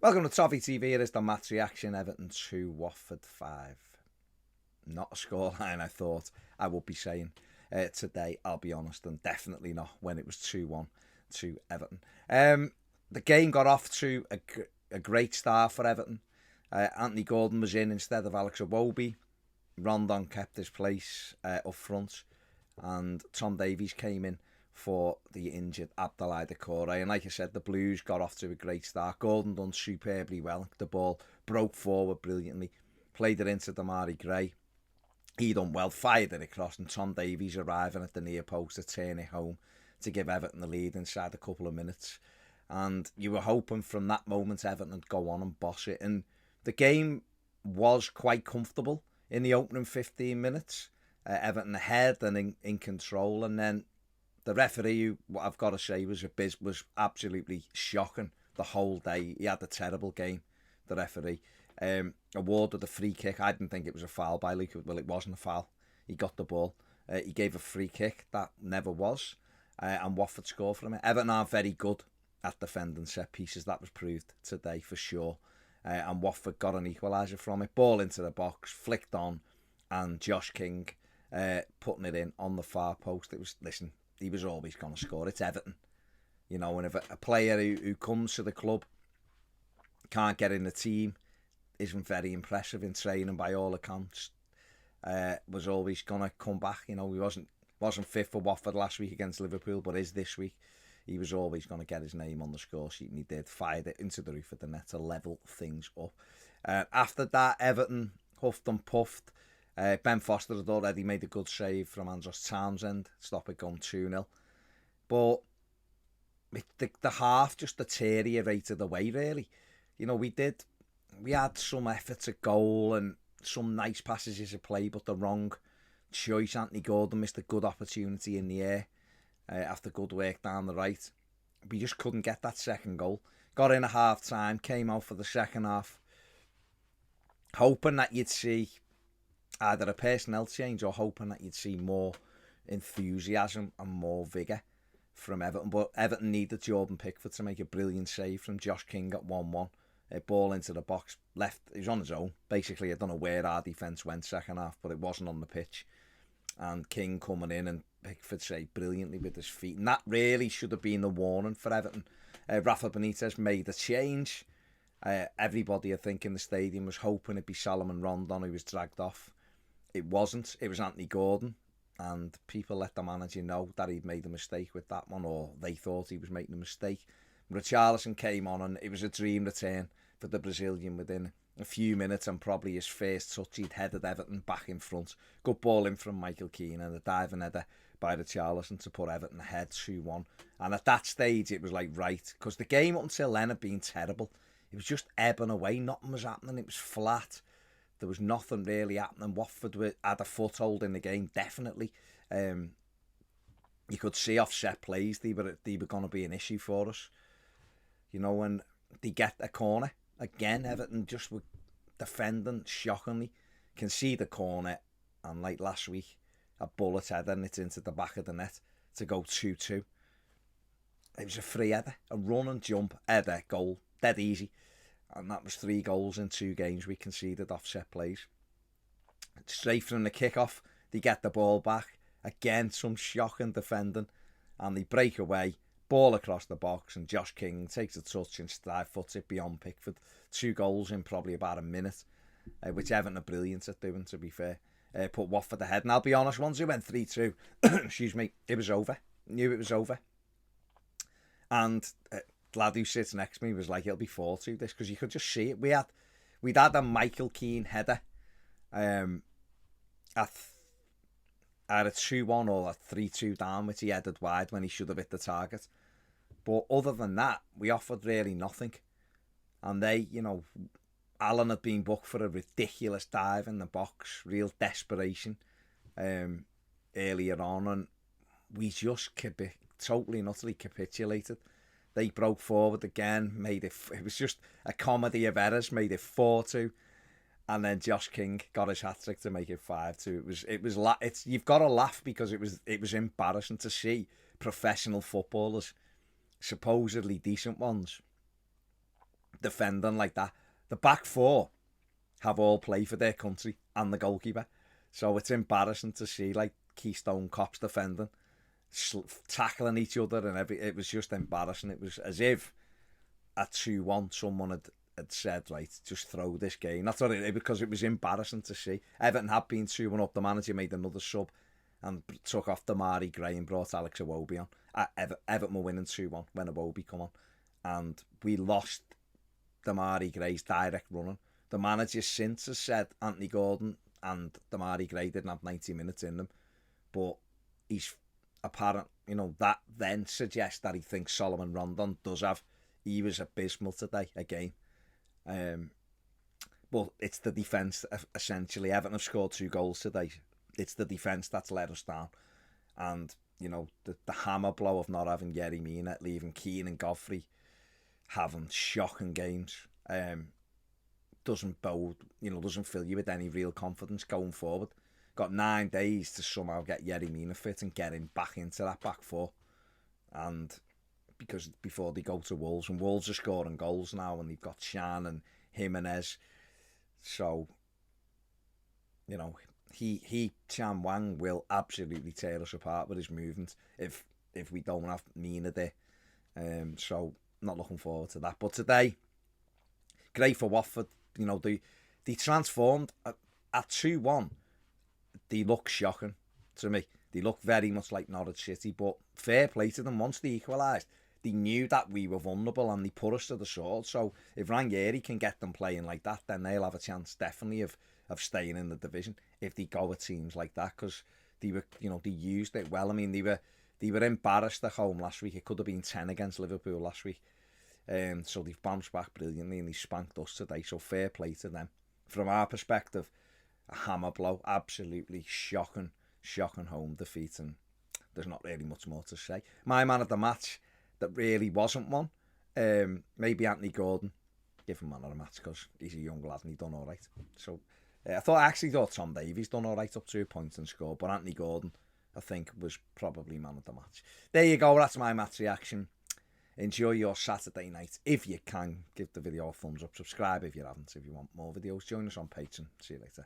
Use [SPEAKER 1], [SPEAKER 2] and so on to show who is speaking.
[SPEAKER 1] Welcome to Toffee TV. It is the match reaction. Everton 2, Watford 5. Not a scoreline I thought I would be saying today, I'll be honest, and definitely not when it was 2-1 to Everton. The game got off to a great start for Everton. Anthony Gordon was in instead of Alex Iwobi. Rondon kept his place up front, and Tom Davies came in for the injured Abdoulaye Doucouré. And like I said, the Blues got off to a great start. Gordon done superbly well. The ball broke forward brilliantly, played it into Damari Gray. He done well, fired it across, and Tom Davies arriving at the near post to turn it home to give Everton the lead inside a couple of minutes. And you were hoping from that moment Everton would go on and boss it. And the game was quite comfortable in the opening 15 minutes. Everton ahead and in control, and then the referee, who, what I've got to say, was absolutely shocking the whole day. He had a terrible game, the referee. Awarded a free kick. I didn't think it was a foul by Luke. Well, it wasn't a foul. He got the ball. He gave a free kick. That never was. And Watford scored from it. Everton are very good at defending set pieces. That was proved today for sure. And Watford got an equaliser from it. Ball into the box, flicked on, and Josh King putting it in on the far post. It was, listen, he was always going to score. It's Everton. You know, and if a player who comes to the club can't get in the team, isn't very impressive in training by all accounts, was always going to come back. You know, he wasn't fit for Watford last week against Liverpool, but is this week. He was always going to get his name on the score sheet, and he did. Fired it into the roof of the net to level things up. After that, Everton huffed and puffed. Ben Foster had already made a good save from Andros Townsend, stop it going 2-0. But the half just deteriorated away, really. You know, we had some efforts at goal and some nice passages of play, but the wrong choice. Anthony Gordon missed a good opportunity in the air after good work down the right. We just couldn't get that second goal. Got in at half time, came out for the second half, hoping that you'd see either a personnel change or hoping that you'd see more enthusiasm and more vigour from Everton. But Everton needed Jordan Pickford to make a brilliant save from Josh King at 1-1. A ball into the box, left, he was on his own. Basically, I don't know where our defence went second half, but it wasn't on the pitch. And King coming in and Pickford saved brilliantly with his feet. And that really should have been the warning for Everton. Rafa Benitez made a change. Everybody, I think, in the stadium was hoping it'd be Salomon Rondon who was dragged off. It wasn't. It was Anthony Gordon. And people let the manager know that he'd made a mistake with that one, or they thought he was making a mistake. Richarlison came on, and it was a dream return for the Brazilian within a few minutes, and probably his first touch, he'd headed Everton back in front. Good ball in from Michael Keane and a diving header by Richarlison to put Everton ahead 2-1. And at that stage, it was like, right, because the game up until then had been terrible. It was just ebbing away. Nothing was happening. It was flat. There was nothing really happening. Watford had a foothold in the game, definitely. You could see off set plays they were going to be an issue for us. You know, when they get a corner, again, Everton just were defending shockingly. Can see the corner, and like last week, a bullet header and it's into the back of the net to go 2-2. It was a free header, a run and jump header, goal, dead easy. And that was 3 goals in 2 games we conceded off set plays. Straight from the kickoff, they get the ball back. Again, some shocking defending, and they break away. Ball across the box, and Josh King takes a touch and side-foots it beyond Pickford. 2 goals in probably about a minute, which Everton are brilliant at doing, to be fair. Put Watford ahead. And I'll be honest, once it went 3-2, excuse me, it was over. Knew it was over. And the lad who sits next to me was like, it'll be 4-2 this, because you could just see it. We'd had a Michael Keane header at a 2-1 or a 3-2 down, which he headed wide when he should have hit the target. But other than that, we offered really nothing. And they, you know, Allen had been booked for a ridiculous dive in the box, real desperation earlier on, and we just totally and utterly capitulated. They broke forward again, made it was just a comedy of errors, made it 4-2. And then Josh King got his hat-trick to make it 5-2. You've got to laugh, because it was embarrassing to see professional footballers, supposedly decent ones, defending like that. The back four have all play for their country and the goalkeeper. So it's embarrassing to see like Keystone Cops defending, tackling each other, and it was just embarrassing. It was as if at 2-1 someone had said, right, just throw this game. That's what because it was embarrassing to see. Everton had been 2-1 up. The manager made another sub and took off Damari Gray and brought Alex Iwobi on. Everton were winning 2-1 when Iwobi come on. And we lost Damari Gray's direct running. The manager since has said Anthony Gordon and Damari Gray didn't have 90 minutes in them. But he's apparent, that then suggests that he thinks Solomon Rondon does have. He was abysmal today again. But it's the defence, essentially. Everton have scored 2 goals today. It's the defence that's let us down. And, the hammer blow of not having Yerry Mina, leaving Keane and Godfrey having shocking games, doesn't bode, doesn't fill you with any real confidence going forward. Got 9 days to somehow get Yerry Mina fit and get him back into that back four. And because before they go to Wolves, and Wolves are scoring goals now, and they've got Shan and Jimenez. So, Chan Wang will absolutely tear us apart with his movement if we don't have Mina there. So, not looking forward to that. But today, great for Watford. They transformed at 2-1. They look shocking to me. They look very much like Norwich City, but fair play to them. Once they equalised, they knew that we were vulnerable and they put us to the sword. So if Ranieri can get them playing like that, then they'll have a chance definitely of staying in the division if they go with teams like that, because they were, they used it well. I mean, they were embarrassed at home last week. It could have been 10 against Liverpool last week. So they've bounced back brilliantly and they spanked us today. So fair play to them. From our perspective, a hammer blow, absolutely shocking home defeat, and there's not really much more to say. My man of the match that really wasn't one, maybe Anthony Gordon. Give him man of the match because he's a young lad and he done all right. So I actually thought Tom Davies done all right up to a point and score, but Anthony Gordon, I think, was probably man of the match. There you go, that's my match reaction. Enjoy your Saturday night. If you can, give the video a thumbs up. Subscribe if you haven't. If you want more videos, join us on Patreon. See you later.